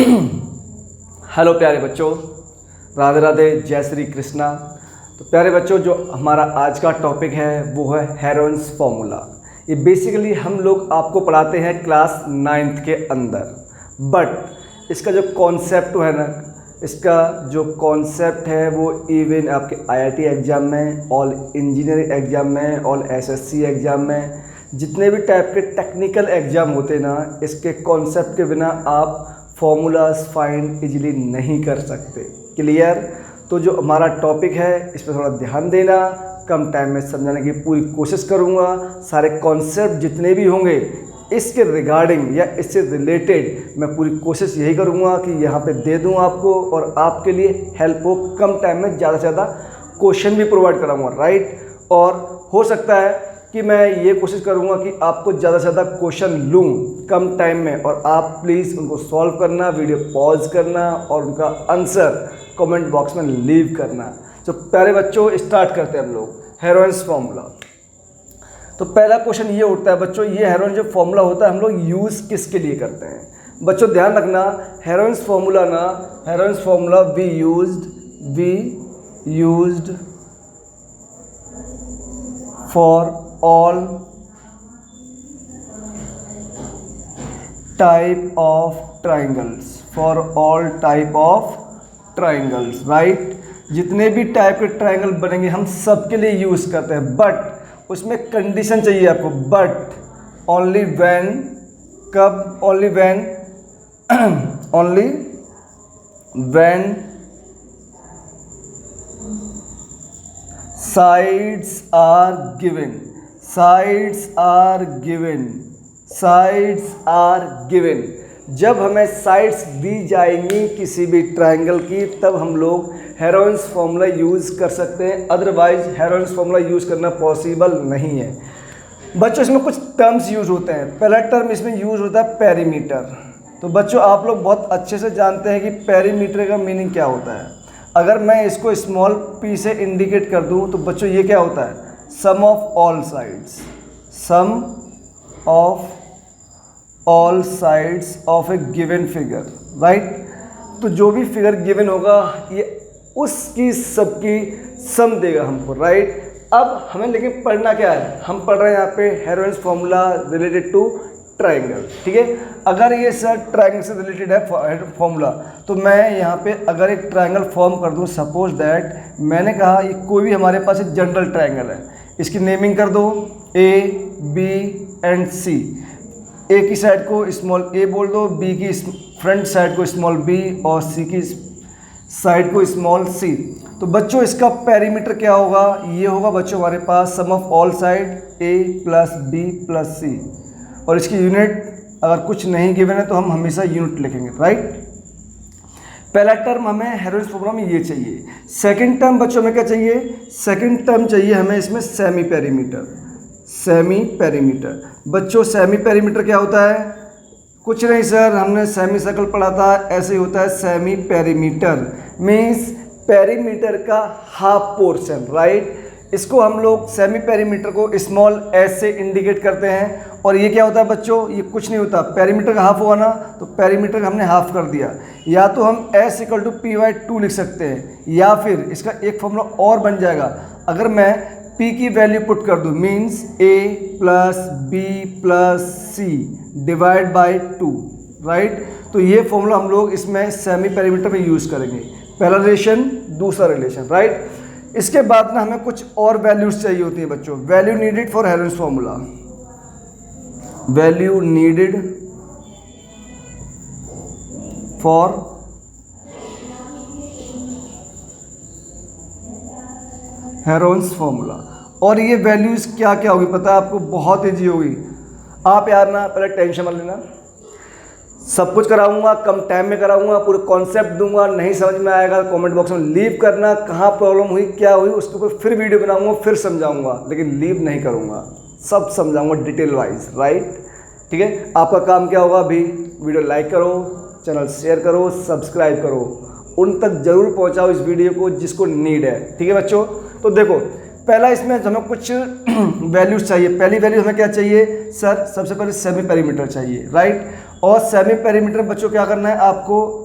Hello प्यारे बच्चों, राधे राधे, जय श्री कृष्णा। तो प्यारे बच्चों, जो हमारा आज का टॉपिक है वो है हेरोन्स फॉर्मूला। ये बेसिकली हम लोग आपको पढ़ाते हैं क्लास 9th के अंदर, बट इसका जो कॉन्सेप्ट है ना, इसका जो कॉन्सेप्ट है वो इवन आपके आईआईटी एग्ज़ाम में, ऑल इंजीनियरिंग एग्ज़ाम में, ऑल एसएससी एग्ज़ाम में, जितने भी टाइप के टेक्निकल एग्ज़ाम होते हैं ना, इसके कॉन्सेप्ट के बिना आप फॉर्मूलाज फाइंड इजीली नहीं कर सकते। क्लियर? तो जो हमारा टॉपिक है इस पर थोड़ा ध्यान देना, कम टाइम में समझाने की पूरी कोशिश करूँगा। सारे कॉन्सेप्ट जितने भी होंगे इसके रिगार्डिंग या इससे रिलेटेड मैं पूरी कोशिश यही करूँगा कि यहाँ पे दे दूँ आपको, और आपके लिए हेल्प हो, कम टाइम में ज़्यादा से ज़्यादा क्वेश्चन भी प्रोवाइड कराऊँगा, राइट। और हो सकता है कि मैं ये कोशिश करूँगा कि आपको ज़्यादा से ज़्यादा क्वेश्चन लूँ कम टाइम में, और आप प्लीज़ उनको सॉल्व करना, वीडियो पॉज करना और उनका आंसर कमेंट बॉक्स में लीव करना। तो प्यारे बच्चों, स्टार्ट करते हैं हम लोग हेरोन्स फॉर्मूला। तो पहला क्वेश्चन ये उठता है बच्चों, ये हेरोन जो फॉर्मूला होता है हम लोग यूज़ किसके लिए करते हैं? बच्चों ध्यान रखना, Heron's formula we used for all type of triangles, right। जितने भी टाइप के ट्राइंगल बनेंगे हम सबके लिए यूज़ करते हैं, बट उसमें कंडीशन चाहिए आपको, बट ओनली व्हेन, कब? Only when sides are given। जब हमें साइड्स दी जाएंगी किसी भी ट्रायंगल की, तब हम लोग हेरोन्स फॉर्मूला यूज़ कर सकते हैं, अदरवाइज हेरोन्स फॉर्मूला यूज़ करना पॉसिबल नहीं है। बच्चों इसमें कुछ टर्म्स यूज़ होते हैं। पहला टर्म इसमें यूज़ होता है पेरीमीटर। तो बच्चों आप लोग बहुत अच्छे से जानते हैं कि पेरीमीटर का मीनिंग क्या होता है। अगर मैं इसको स्मॉल p से इंडिकेट कर दूं तो बच्चों ये क्या होता है? Sum of all sides of a given figure, right. तो जो भी फिगर गिवन होगा ये उसकी सबकी सम देगा हमको, राइट। अब हमें लेकिन पढ़ना क्या है? हम पढ़ रहे हैं यहाँ पे Heron's formula related to triangle, ठीक है। अगर ये सर ट्राइंगल से रिलेटेड है फॉर्मूला, तो मैं यहाँ पे अगर एक ट्राइंगल फॉर्म कर दूँ, सपोज दैट मैंने कहा ये कोई भी हमारे पास एक जनरल ट्राइंगल है, इसकी नेमिंग कर दो A, B एंड C। ए की साइड को स्मॉल a बोल दो, B की फ्रंट साइड को स्मॉल b और C की साइड को स्मॉल c। तो बच्चों इसका पेरीमीटर क्या होगा? ये होगा बच्चों हमारे पास sum of all side a plus b plus c, और इसकी यूनिट अगर कुछ नहीं गिवन है तो हम हमेशा यूनिट लिखेंगे, राइट। पहला टर्म हमें हेरोन्स फॉर्मूला में ये चाहिए। सेकंड टर्म बच्चों में क्या चाहिए? सेकंड टर्म चाहिए हमें इसमें सेमी पेरीमीटर। बच्चों सेमी पेरीमीटर क्या होता है? कुछ नहीं सर, हमने सेमी सर्कल पढ़ा था, ऐसे ही होता है। सेमी पेरीमीटर मीन्स पेरीमीटर का हाफ पोर्शन, राइट। इसको हम लोग सेमी पेरीमीटर को स्मॉल s से इंडिकेट करते हैं। और ये क्या होता है बच्चों? ये कुछ नहीं होता, पेरीमीटर का हाफ हुआ ना, तो पेरीमीटर का हमने हाफ कर दिया। या तो हम s = p/2 लिख सकते हैं, या फिर इसका एक फॉर्मूला और बन जाएगा। अगर मैं p की वैल्यू पुट कर दूँ, means a plus b plus c divide by 2, right. तो ये फॉर्मूला हम लोग इसमें सेमी पेरीमीटर में यूज़ करेंगे। पहला रिलेशन, दूसरा रिलेशन, राइट। इसके बाद ना हमें कुछ और वैल्यूज चाहिए होती है बच्चों। Value needed for Heron's formula, value needed for Heron's formula. और ये वैल्यूज क्या क्या होगी पता है आपको? बहुत ईजी होगी। आप यार ना पहले टेंशन मत लेना, सब कुछ कराऊंगा, कम टाइम में कराऊंगा, पूरे कॉन्सेप्ट दूंगा। नहीं समझ में आएगा कमेंट बॉक्स में लीव करना, कहाँ प्रॉब्लम हुई, क्या हुई, उसके ऊपर फिर वीडियो बनाऊंगा, फिर समझाऊंगा, लेकिन लीव नहीं करूंगा, सब समझाऊंगा डिटेल वाइज, राइट। ठीक है, आपका काम क्या होगा? अभी वीडियो लाइक करो, चैनल शेयर करो, सब्सक्राइब करो, उन तक जरूर पहुँचाओ इस वीडियो को जिसको नीड है। ठीक है बच्चों, तो देखो पहला इसमें हमें कुछ वैल्यूज चाहिए। पहली वैल्यू हमें क्या चाहिए सर? सबसे पहले सेमी पेरीमीटर चाहिए, राइट। और सेमी पेरीमीटर बच्चों क्या करना है आपको,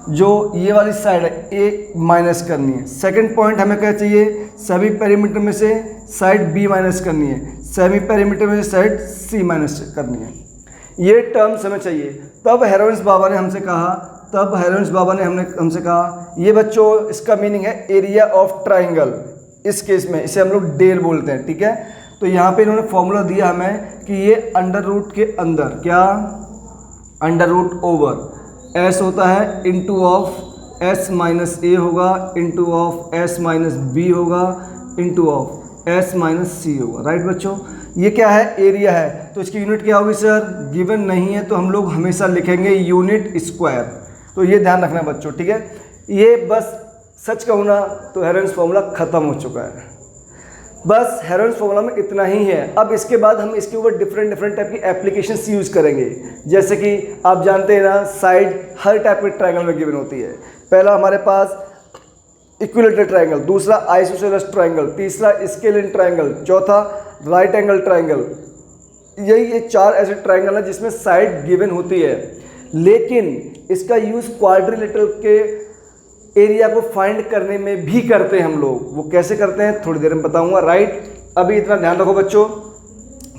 जो ये वाली साइड है ए माइनस करनी है। सेकंड पॉइंट हमें क्या चाहिए, सेमी पेरीमीटर में से साइड बी माइनस करनी है, सेमी पेरीमीटर में से साइड सी माइनस करनी है। ये टर्म्स हमें चाहिए। तब हेरोनिस बाबा ने हमसे कहा, ये बच्चों इसका मीनिंग है एरिया ऑफ ट्राइंगल। इस केस में इसे हम लोग डेल बोलते हैं, ठीक है। तो यहाँ पे इन्होंने फॉर्मूला दिया हमें कि ये अंडर रूट के अंदर, क्या अंडर रूट ओवर एस होता है into of s minus a होगा, into of s minus b होगा, into of s minus c होगा, राइट बच्चों। ये क्या है, एरिया है। तो इसकी यूनिट क्या होगी सर? गिवन नहीं है तो हम लोग हमेशा लिखेंगे यूनिट स्क्वायर। तो ये ध्यान रखना बच्चों, ठीक है। ये बस सच कहूँ ना तो हेरोनिस फॉर्मूला ख़त्म हो चुका है। बस हेरोनिस फॉर्मूला में इतना ही है। अब इसके बाद हम इसके ऊपर डिफरेंट टाइप की एप्लीकेशंस यूज़ करेंगे। जैसे कि आप जानते हैं ना, साइड हर टाइप के ट्रायंगल में गिवन होती है। पहला हमारे पास इक्विलेटरल ट्रायंगल, दूसरा आइसोसेलेस ट्रायंगल, तीसरा स्केलिन ट्रायंगल, चौथा राइट एंगल ट्रायंगल। यही ये 4 ऐसे ट्रायंगल हैं जिसमें साइड गिवन होती है। लेकिन इसका यूज़ क्वाड्रिलेटरल के एरिया को फाइंड करने में भी करते हैं हम लोग। वो कैसे करते हैं थोड़ी देर में बताऊंगा, राइट। अभी इतना ध्यान रखो बच्चों।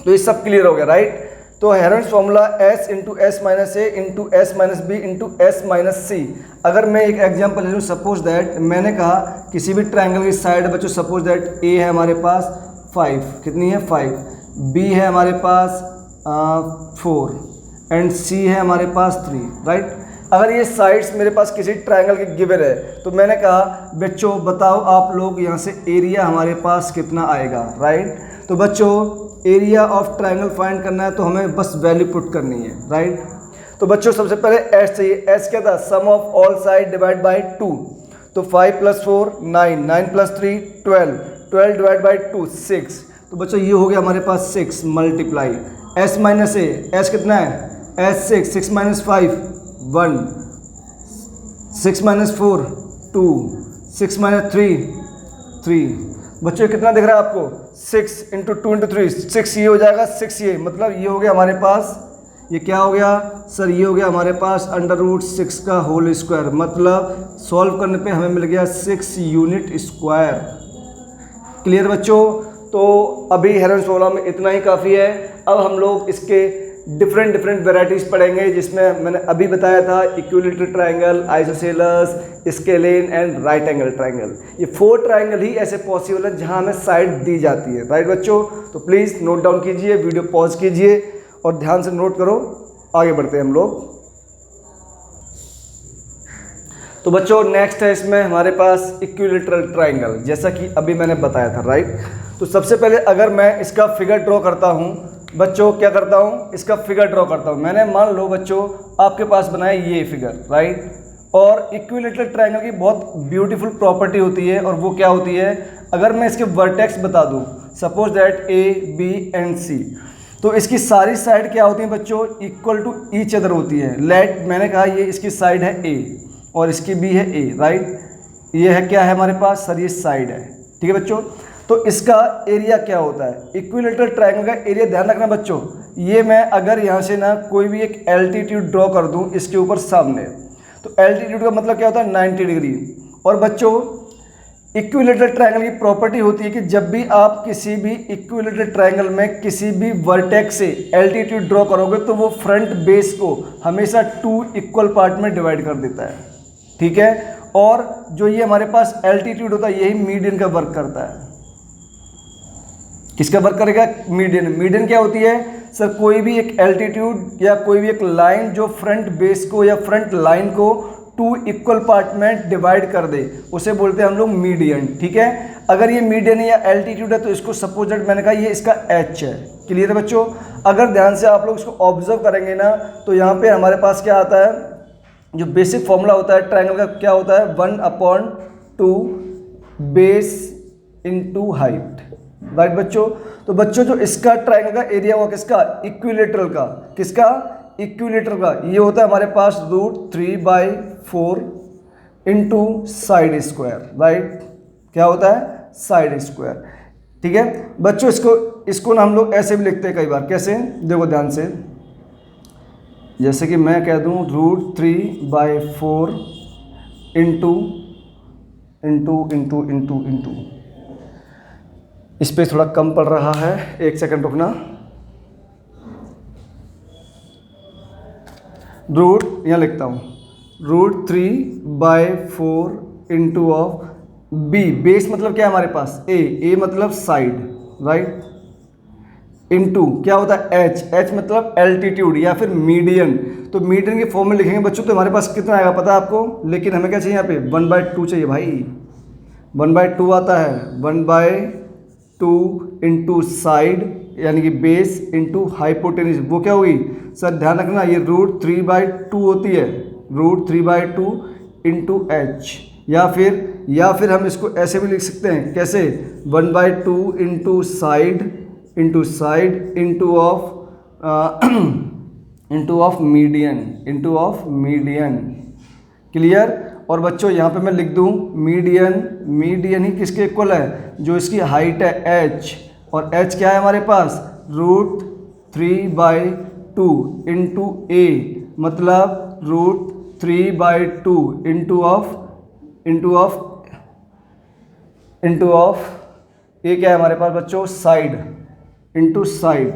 तो ये सब क्लियर हो गया, राइट। तो Heron's formula s into s minus a into s minus b into s minus c. अगर मैं एक एग्जाम्पल ले लूँ, सपोज दैट मैंने कहा किसी भी ट्रायंगल की साइड बच्चों, सपोज दैट ए है हमारे पास 5, कितनी है 5, बी है हमारे पास 4 एंड सी है हमारे पास 3, राइट। अगर ये साइड्स मेरे पास किसी ट्रायंगल के गिवन है तो मैंने कहा बच्चों बताओ आप लोग यहाँ से एरिया हमारे पास कितना आएगा, राइट। तो बच्चों एरिया ऑफ ट्रायंगल फाइंड करना है तो हमें बस वैल्यू पुट करनी है, राइट। तो बच्चों सबसे पहले एस चाहिए। एस क्या था? Sum of all side divide by 2। तो 5 + 4 9, 9 + 3 12, 12 डिवाइड बाई 2 6। तो बच्चों ये हो गया हमारे पास 6 मल्टीप्लाई एस माइनस ए। एस कितना है? एस 6, 6 - 5 1, 6 - 4 2, 6 - 3 3। बच्चों कितना दिख रहा है आपको? 6 × 2 × 3 6। ये हो जाएगा 6, ये मतलब ये हो गया हमारे पास, ये क्या हो गया सर? ये हो गया हमारे पास √6 का होल स्क्वायर। मतलब सॉल्व करने पे हमें मिल गया 6 यूनिट स्क्वायर। क्लियर बच्चों? तो अभी हेरोनिस फॉर्मूला में इतना ही काफ़ी है। अब हम लोग इसके डिफरेंट वेराइटीज़ पढ़ेंगे, जिसमें मैंने अभी बताया था equilateral triangle, isosceles, scalene and right angle triangle. ये 4 ट्रायंगल ही ऐसे पॉसिबल है जहां हमें साइड दी जाती है, राइट बच्चों। तो प्लीज़ नोट डाउन कीजिए, वीडियो पॉज कीजिए और ध्यान से नोट करो। आगे बढ़ते हैं हम लोग। तो बच्चों नेक्स्ट है इसमें हमारे पास इक्विलेटरल ट्रायंगल, जैसा कि अभी मैंने बताया था, राइट। तो सबसे पहले अगर मैं इसका फिगर ड्रॉ करता हूँ बच्चों, क्या करता हूँ? इसका फिगर ड्रॉ करता हूँ। मैंने मान लो बच्चों आपके पास बनाया ये फिगर, राइट। और इक्विलेटरल ट्रायंगल की बहुत ब्यूटीफुल प्रॉपर्टी होती है, और वो क्या होती है? अगर मैं इसके वर्टेक्स बता दूँ, suppose that a b and c, तो इसकी सारी साइड क्या होती है बच्चों? इक्वल टू ईच अदर होती है। लेट मैंने कहा ये इसकी साइड है ए और इसकी भी है ए, राइट। ये है क्या है हमारे पास सर? ये साइड है, ठीक है बच्चों। तो इसका एरिया क्या होता है? इक्विलेटरल ट्रायंगल का एरिया ध्यान रखना बच्चों। ये मैं अगर यहाँ से ना कोई भी एक एल्टीट्यूड ड्रॉ कर दूँ इसके ऊपर सामने, तो एल्टीट्यूड का मतलब क्या होता है? 90 डिग्री। और बच्चों इक्विलेटरल ट्रायंगल की प्रॉपर्टी होती है कि जब भी आप किसी भी इक्विलेटरल ट्रायंगल में किसी भी वर्टेक्स से एल्टीट्यूड ड्रॉ करोगे तो वो फ्रंट बेस को हमेशा 2 इक्वल पार्ट में डिवाइड कर देता है, ठीक है। और जो ये हमारे पास एल्टीट्यूड होता है यही मीडियन का वर्क करता है। किसका वर्क करेगा? मीडियन। मीडियन क्या होती है सर? कोई भी एक एल्टीट्यूड या कोई भी एक लाइन जो फ्रंट बेस को या फ्रंट लाइन को 2 इक्वल पार्ट में डिवाइड कर दे, उसे बोलते हैं हम लोग मीडियन, ठीक है। अगर ये मीडियन या एल्टीट्यूड है तो इसको सपोज दैट मैंने कहा ये इसका एच है। क्लियर है बच्चों? अगर ध्यान से आप लोग इसको ऑब्जर्व करेंगे ना तो यहाँ पे हमारे पास क्या आता है? जो बेसिक फॉर्मूला होता है ट्रायंगल का क्या होता है? 1/2 बेस इंटू हाइट, राइट बच्चों। तो बच्चों जो इसका ट्रायंगल का एरिया हुआ किसका? इक्विलेटरल का। किसका? इक्विलेटरल का। ये होता है हमारे पास √3/4 इंटू साइड स्क्वायर, राइट। क्या होता है? Side square. ठीक है बच्चों, इसको ना हम लोग ऐसे भी लिखते हैं कई बार। कैसे, देखो ध्यान से, जैसे कि मैं कह दूं √3/4 इंटू इस पे थोड़ा कम पड़ रहा है, एक सेकंड रुकना। यहाँ लिखता हूँ √3/4 इंटू ऑफ बी, बेस मतलब क्या है हमारे पास, ए मतलब साइड, राइट, इंटू क्या होता है एच मतलब एल्टीट्यूड या फिर मीडियन। तो मीडियन के फॉर्म में लिखेंगे बच्चों तो हमारे पास कितना आएगा पता है आपको, लेकिन हमें क्या चाहिए यहाँ पे 1/2 चाहिए भाई, 1/2 आता है, 1/2 इंटू साइड यानी कि बेस इंटू हाइपोटेन्यूज। वो क्या होगी सर, ध्यान रखना, ये √3/2 होती है, √3/2 इंटू एच, या फिर हम इसको ऐसे भी लिख सकते हैं। कैसे, 1/2 into side into of median. Clear. और बच्चों यहाँ पे मैं लिख दूँ मीडियन ही किसके इक्वल है, जो इसकी हाइट है एच, और एच क्या है हमारे पास √3/2 इंटू ए, मतलब √3/2 इंटू ऑफ ए क्या है हमारे पास बच्चों, साइड, इंटू साइड,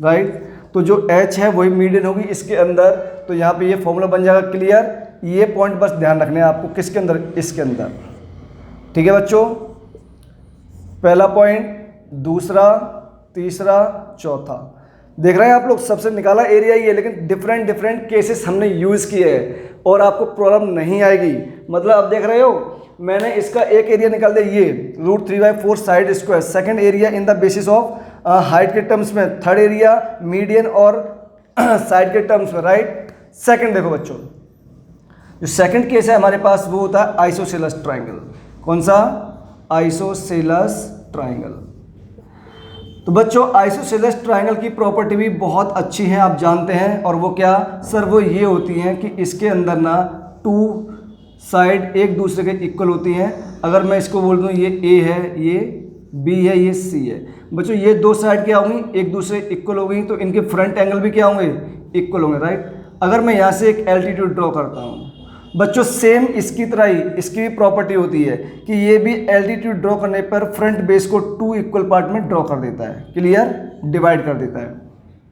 राइट। तो जो एच है वही मीडियन होगी इसके अंदर, तो यहाँ पे ये फॉर्मूला बन जाएगा। क्लियर। ये पॉइंट बस ध्यान रखने हैं आपको, किसके अंदर, इसके अंदर। ठीक है बच्चों, पहला पॉइंट, दूसरा, तीसरा, चौथा। देख रहे हैं आप लोग, सबसे निकाला एरिया ही है, लेकिन डिफरेंट केसेस हमने यूज़ किए हैं और आपको प्रॉब्लम नहीं आएगी। मतलब अब देख रहे हो, मैंने इसका एक एरिया निकाल दिया, ये √3/4 side square, second area in the basis of height के टर्म्स में, थर्ड एरिया मीडियन और साइड के टर्म्स में, राइट। सेकंड देखो बच्चों, जो सेकंड केस है हमारे पास वो होता है आइसोसेलेस ट्राइंगल। कौन सा, आइसोसेलेस ट्राइंगल। तो बच्चों आइसोसेलेस ट्राइंगल की प्रॉपर्टी भी बहुत अच्छी है, आप जानते हैं, और वो क्या सर, वो ये होती हैं कि इसके अंदर ना 2 साइड एक दूसरे के इक्वल होती हैं। अगर मैं इसको बोल दूं ये ए है, ये बी है, ये सी है, बच्चों ये 2 साइड क्या होंगी, एक दूसरे इक्वल हो गई, तो इनके फ्रंट एंगल भी क्या होंगे, इक्वल होंगे, राइट। अगर मैं यहाँ से एक एल्टीट्यूड ड्रॉ करता हूँ बच्चों, सेम इसकी तरह ही इसकी भी प्रॉपर्टी होती है कि ये भी एल्टीट्यूड ड्रॉ करने पर फ्रंट बेस को 2 इक्वल पार्ट में ड्रॉ कर देता है। क्लियर, डिवाइड कर देता है।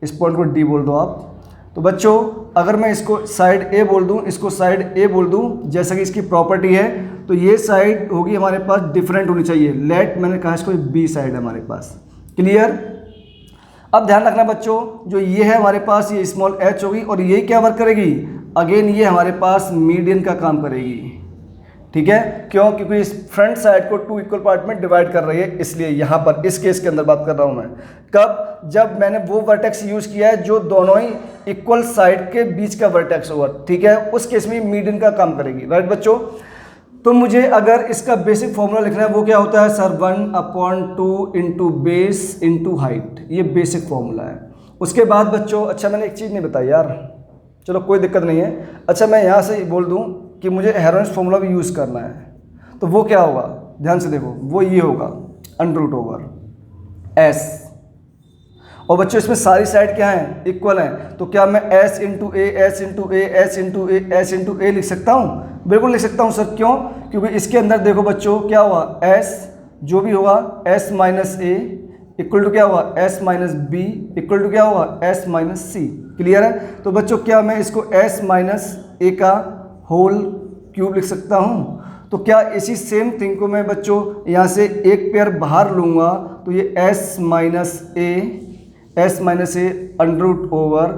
इस पॉइंट को डी बोल दो आप। तो बच्चों अगर मैं इसको साइड ए बोल दूं, इसको साइड ए बोल दूं, जैसा कि इसकी प्रॉपर्टी है, तो ये साइड होगी हमारे पास डिफरेंट होनी चाहिए। लेट, मैंने कहा इसको बी साइड है हमारे पास। क्लियर। अब ध्यान रखना बच्चों, जो ये है हमारे पास, ये स्मॉल एच होगी, और ये क्या वर्क करेगी, अगेन ये हमारे पास मीडियन का काम करेगी। ठीक है, क्यों, क्योंकि इस फ्रंट साइड को 2 इक्वल पार्ट में डिवाइड कर रही है, इसलिए यहाँ पर इस केस के अंदर बात कर रहा हूँ मैं। कब, जब मैंने वो वर्टेक्स यूज किया है जो दोनों ही इक्वल साइड के बीच का वर्टेक्स होगा। ठीक है, उस केस में मीडियन का काम करेगी, राइट बच्चों। तो मुझे अगर इसका बेसिक फॉर्मूला लिखना है, वो क्या होता है sir, 1/2 into base into height, ये बेसिक फॉर्मूला है। उसके बाद बच्चों, अच्छा मैंने एक चीज़ नहीं बताई यार, चलो कोई दिक्कत नहीं है। अच्छा मैं यहाँ से बोल दूँ कि मुझे हेरोइन्स फॉर्मूला भी यूज़ करना है, तो वो क्या होगा, ध्यान से देखो, वो ये होगा √S। और बच्चों इसमें सारी साइड क्या है, इक्वल हैं, तो क्या मैं S इंटू ए, S इंटू ए, S इंटू ए, S इंटू ए लिख सकता हूँ? बिल्कुल लिख सकता हूँ सर। क्यों? क्योंकि इसके अंदर देखो बच्चों क्या हुआ, S जो भी होगा S minus a equal to क्या हुआ, S minus b equal to क्या हुआ, S माइनस सी। क्लियर है। तो बच्चों क्या मैं इसको S माइनस ए का होल क्यूब लिख सकता हूँ? तो क्या इसी सेम थिंग को मैं बच्चों यहाँ से एक पेयर बाहर लूँगा, तो ये S minus a under over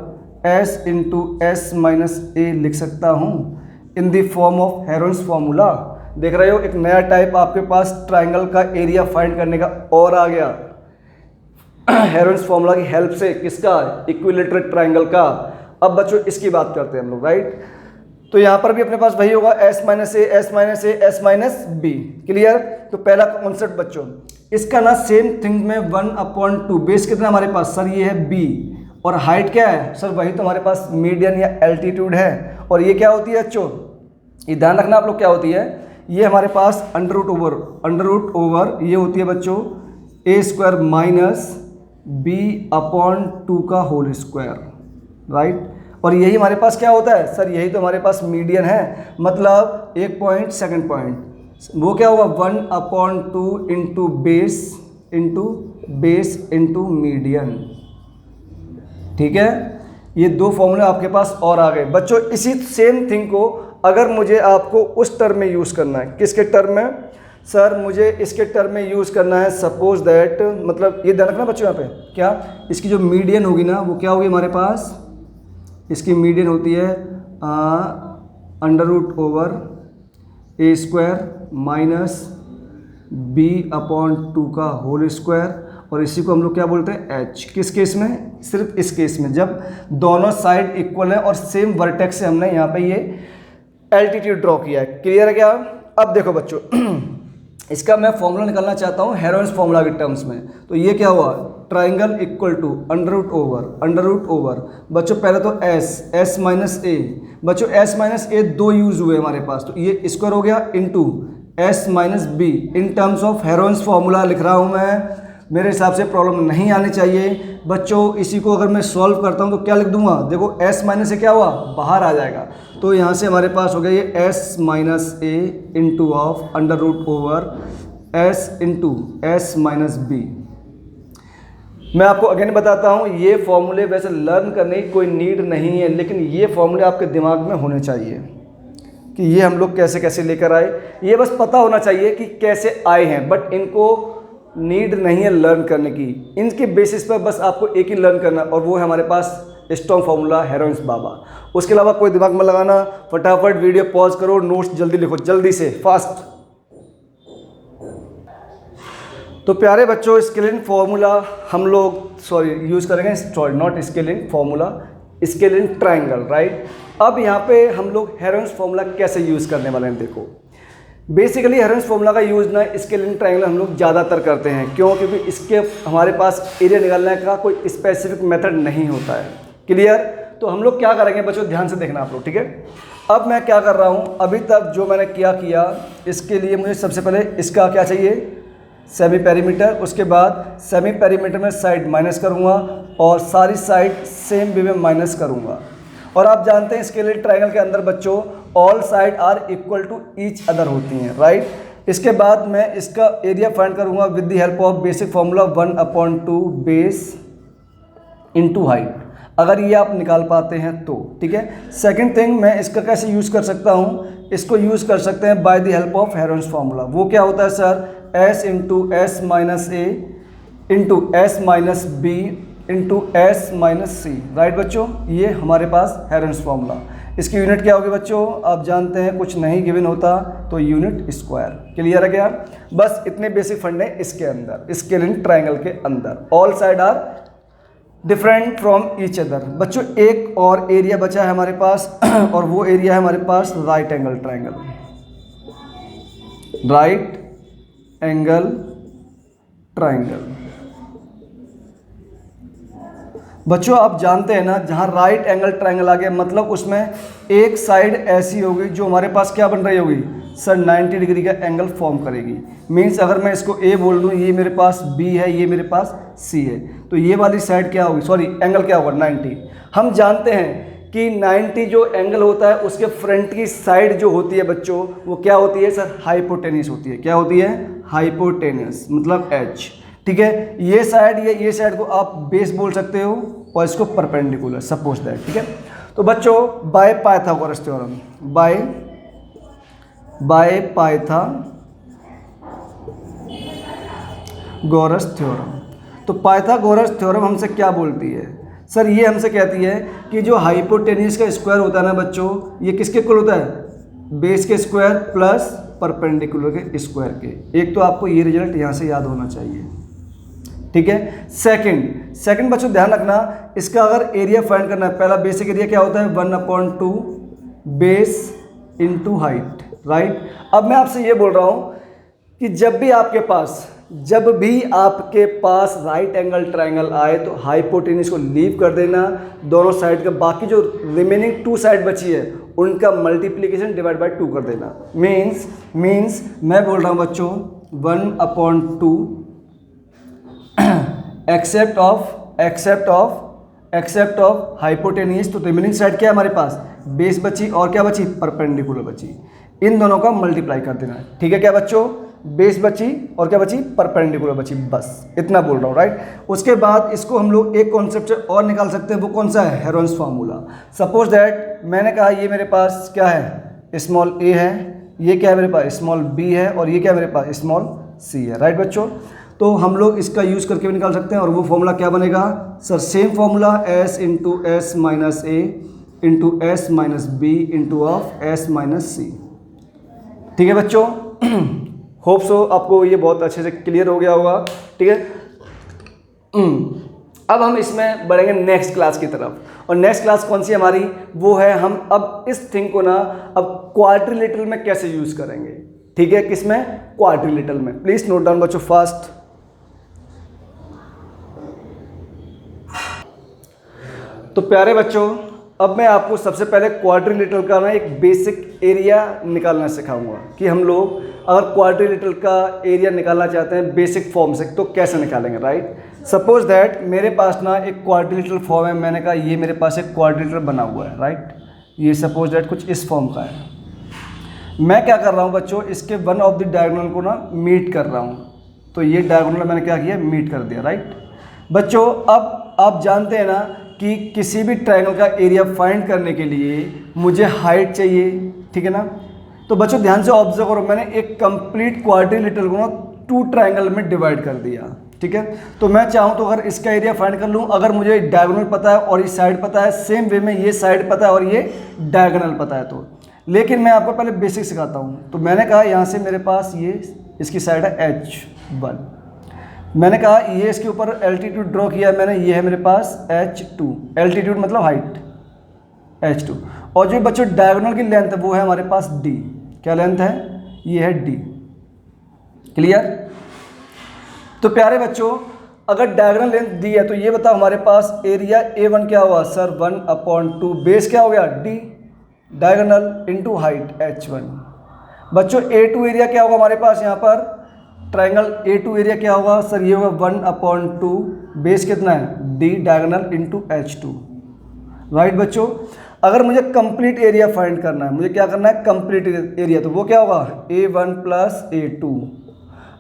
S into S minus a लिख सकता हूँ in the form of Heron's formula. देख रहे हो, एक नया टाइप आपके पास ट्राइंगल का एरिया फाइंड करने का और आ गया हेरोइन्स फॉर्मूला की हेल्प से। किसका? इक्विलैटरल ट्राइंगल का। अब बच्चों इसकी बात करते हैं हम लोग, राइट। तो यहाँ पर भी अपने पास वही होगा, S माइनस ए, S माइनस ए, S माइनस बी। क्लियर। तो पहला कॉन्सेप्ट बच्चों, इसका ना सेम थिंग में 1/2 बेस कितना हमारे पास सर, ये है B, और हाइट क्या है सर, वही तो हमारे पास मीडियन या एल्टीट्यूड है। और ये क्या होती है बच्चों, ये ध्यान रखना आप लोग, क्या होती है, ये हमारे पास अंडर रूट ओवर ये होती है बच्चों ए स्क्वायर माइनस बी अपॉन 2 का होल स्क्वायर, राइट। और यही हमारे पास क्या होता है सर, यही तो हमारे पास मीडियन है, मतलब एक पॉइंट सेकंड पॉइंट, वो क्या होगा 1/2 इंटू बेस इंटू मीडियन, ठीक है। ये दो फॉर्मूले आपके पास और आ गए बच्चों। इसी सेम थिंग को अगर मुझे आपको उस टर्म में यूज़ करना है, किसके टर्म में सर, मुझे इसके टर्म में यूज़ करना है, सपोज दैट, मतलब ये ध्यान रखना बच्चों यहाँ पे क्या, इसकी जो मीडियन होगी ना वो क्या होगी हमारे पास, इसकी मीडियन होती है अंडर रूट ओवर ए स्क्वायर माइनस बी अपॉन 2 का होल स्क्वायर, और इसी को हम लोग क्या बोलते हैं एच। किस केस में, सिर्फ इस केस में जब दोनों साइड इक्वल है और सेम वर्टेक्स से हमने यहाँ पे ये एल्टीट्यूड ड्रॉ किया है। क्लियर है क्या। अब देखो बच्चों इसका मैं फॉर्मूला निकालना चाहता हूँ हेरोन्स फॉर्मूला के टर्म्स में। तो ये क्या हुआ, triangle equal to under root over बच्चों, पहले तो एस माइनस ए, बच्चों एस माइनस ए दो यूज हुए हमारे पास, तो ये स्क्वायर हो गया into s minus be in terms of Heron's formula लिख रहा हूँ मैं। मेरे हिसाब से प्रॉब्लम नहीं आनी चाहिए बच्चों। इसी को अगर मैं सॉल्व करता हूँ तो क्या लिख दूंगा, देखो s माइनस से क्या हुआ बाहर आ जाएगा, तो यहाँ से हमारे पास हो गया ये s minus a into of under root over s into s minus b. मैं आपको अगेन बताता हूँ, ये फॉर्मूले वैसे लर्न करने की कोई नीड नहीं है, लेकिन ये फॉर्मूले आपके दिमाग में होने चाहिए कि ये हम लोग कैसे कैसे लेकर आए, ये बस पता होना चाहिए कि कैसे आए हैं, बट इनको नीड नहीं है लर्न करने की। इनके बेसिस पर बस आपको एक ही लर्न करना, और वो है हमारे पास स्ट्रॉन्ग फार्मूला हेरोन्स बाबा। उसके अलावा कोई दिमाग में लगाना, फटाफट वीडियो पॉज करो, नोट्स जल्दी लिखो, जल्दी से फास्ट। तो प्यारे बच्चों स्केलिंग फार्मूला हम लोग यूज़ करेंगे, not scaling formula, scaling triangle, right. अब यहाँ पे हम लोग हेरोन्स फार्मूला कैसे यूज़ करने वाले हैं, देखो बेसिकली हेरोन्स फार्मूला का यूज़ ना स्केलिंग ट्रायंगल हम लोग ज़्यादातर करते हैं। क्यों, क्योंकि इसके हमारे पास एरिया निकालने का कोई स्पेसिफिक मेथड नहीं होता है। क्लियर। तो हम लोग क्या करेंगे बच्चों, ध्यान से देखना आप लोग, ठीक है। अब मैं क्या कर रहा हूँ, अभी तक जो मैंने किया इसके लिए मुझे सबसे पहले इसका क्या चाहिए, सेमी पेरीमीटर। उसके बाद सेमी पेरीमीटर में साइड माइनस करूँगा और सारी साइड सेम वे में माइनस करूँगा। और आप जानते हैं स्केलिंग ट्रायंगल के अंदर बच्चों all side are equal to each other होती हैं, राइट। इसके बाद मैं इसका एरिया फाइंड करूंगा with the help of basic formula 1/2 base into height, अगर ये आप निकाल पाते हैं तो, ठीक है। सेकंड थिंग, मैं इसका कैसे यूज़ कर सकता हूँ, इसको यूज़ कर सकते हैं by the help of Heron's formula. वो क्या होता है sir, s into s minus a into s minus b into s minus c, right बच्चों। ये हमारे पास हेरोन्स फार्मूला। इसकी यूनिट क्या होगी बच्चों, आप जानते हैं कुछ नहीं गिवन होता तो यूनिट स्क्वायर। क्लियर है क्या। बस इतने बेसिक फंड है इसके अंदर, स्केलिंग ट्रायंगल के अंदर। All side are different from each other. बच्चों एक और एरिया बचा है हमारे पास और वो एरिया है हमारे पास right angle triangle, right angle triangle. बच्चों आप जानते हैं ना, जहाँ राइट एंगल ट्रायंगल आ गया मतलब उसमें एक साइड ऐसी होगी जो हमारे पास क्या बन रही होगी सर, 90 डिग्री का एंगल फॉर्म करेगी। मीन्स अगर मैं इसको ए बोल दूँ, ये मेरे पास बी है, ये मेरे पास सी है, तो ये वाली साइड क्या होगी, सॉरी एंगल क्या होगा 90। हम जानते हैं कि 90 जो एंगल होता है उसके फ्रंट की साइड जो होती है बच्चों वो क्या होती है सर, हाइपोटेनियस होती है। क्या होती है, हाइपोटेनियस, मतलब एच, ठीक है। ये साइड ये साइड को आप बेस बोल सकते हो और इसको परपेंडिकुलर, सपोज दैट, ठीक है। तो बच्चों by Pythagoras theorem, by Pythagoras theorem. तो पाइथागोरस थ्योरम हमसे क्या बोलती है सर, ये हमसे कहती है कि जो हाइपोटेनियस का स्क्वायर होता है ना बच्चों, ये किसके इक्वल होता है, बेस के स्क्वायर प्लस परपेंडिकुलर के स्क्वायर के। एक तो आपको ये रिजल्ट यहाँ से याद होना चाहिए, ठीक है। सेकंड बच्चों ध्यान रखना, इसका अगर एरिया फाइंड करना है, पहला बेसिक एरिया क्या होता है 1/2 बेस इनटू हाइट, राइट। अब मैं आपसे ये बोल रहा हूँ कि जब भी आपके पास जब भी आपके पास राइट एंगल ट्रायंगल आए तो हाइपोटेन्यूज को लीव कर देना, दोनों साइड का बाकी जो रिमेनिंग 2 साइड बची है उनका मल्टीप्लिकेशन डिवाइड बाय 2 कर देना। मीन्स मैं बोल रहा हूँ बच्चों 1/2 एक्सेप्ट ऑफ हाइपोटेन्यूज। तो रिमेनिंग साइड क्या है हमारे पास, बेस बची और क्या बची, परपेंडिकुलर बची। इन दोनों का मल्टीप्लाई कर देना, ठीक है क्या बच्चों, बेस बची और क्या बची, परपेंडिकुलर बची, बस इतना बोल रहा हूँ, राइट। उसके बाद इसको हम लोग एक कॉन्सेप्ट और निकाल सकते हैं, वो कौन सा है, हेरोन्स फार्मूला। सपोज दैट मैंने कहा ये मेरे पास क्या है, स्मॉल a है, ये क्या है मेरे पास, स्मॉल b है, और ये क्या है मेरे पास, स्मॉल c है, राइट बच्चों। तो हम लोग इसका यूज़ करके भी निकाल सकते हैं, और वो फॉर्मूला क्या बनेगा sir, same formula s into s minus a into s minus b into of s minus c. ठीक है बच्चों, होप सो आपको ये बहुत अच्छे से क्लियर हो गया होगा, ठीक है। अब हम इसमें बढ़ेंगे नेक्स्ट क्लास की तरफ, और नेक्स्ट क्लास कौन सी हमारी, वो है हम अब इस थिंग को ना अब क्वाड्रिलेटरल में कैसे यूज़ करेंगे, ठीक है, किसमें, क्वाड्रिलेटरल में। प्लीज़ नोट डाउन बच्चों फास्ट। तो प्यारे बच्चों, अब मैं आपको सबसे पहले क्वाड्रिलेटरल का ना एक बेसिक एरिया निकालना सिखाऊंगा कि हम लोग अगर क्वाड्रिलेटरल का एरिया निकालना चाहते हैं बेसिक फॉर्म से तो कैसे निकालेंगे, राइट। सपोज दैट मेरे पास ना एक क्वाड्रिलेटरल फॉर्म है, मैंने कहा ये मेरे पास एक क्वाड्रिलेटरल बना हुआ है, राइट। ये सपोज दैट कुछ इस फॉर्म का है। मैं क्या कर रहा हूँ बच्चों, इसके वन ऑफ द डायगोनल को ना मीट कर रहा हूँ। तो ये डायगोनल मैंने क्या किया, मीट कर दिया, राइट। बच्चों अब आप जानते हैं ना कि किसी भी ट्रायंगल का एरिया फाइंड करने के लिए मुझे हाइट चाहिए, ठीक है ना। तो बच्चों ध्यान से ऑब्जर्व करो, मैंने एक कंप्लीट क्वाड्रिलेटरल को ना 2 ट्रायंगल में डिवाइड कर दिया, ठीक है। तो मैं चाहूँ तो अगर इसका एरिया फाइंड कर लूँ, अगर मुझे डायगोनल पता है और ये साइड पता है, सेम वे में ये साइड पता है और ये डायगोनल पता है, तो लेकिन मैं आपको पहले बेसिक सिखाता हूँ। तो मैंने कहा यहाँ से मेरे पास ये इसकी साइड है H1, मैंने कहा ये इसके ऊपर एल्टीट्यूड ड्रॉ किया मैंने, ये है मेरे पास H2, एल्टीट्यूड मतलब हाइट H2, और जो बच्चों डायगोनल की लेंथ है वो है हमारे पास D। क्या लेंथ है, ये है D, क्लियर। तो प्यारे बच्चों अगर डायगोनल लेंथ दी है तो ये बताओ हमारे पास एरिया A1 क्या हुआ सर, 1/2 बेस क्या हो गया D diagonal into height H1। बच्चों A2 एरिया क्या होगा हमारे पास, यहाँ पर ट्रायंगल A2 एरिया क्या होगा सर, ये होगा 1/2 बेस कितना है D diagonal into H2, right बच्चों। अगर मुझे कंप्लीट एरिया फाइंड करना है, मुझे क्या करना है, कंप्लीट एरिया, तो वो क्या होगा A1 प्लस A2।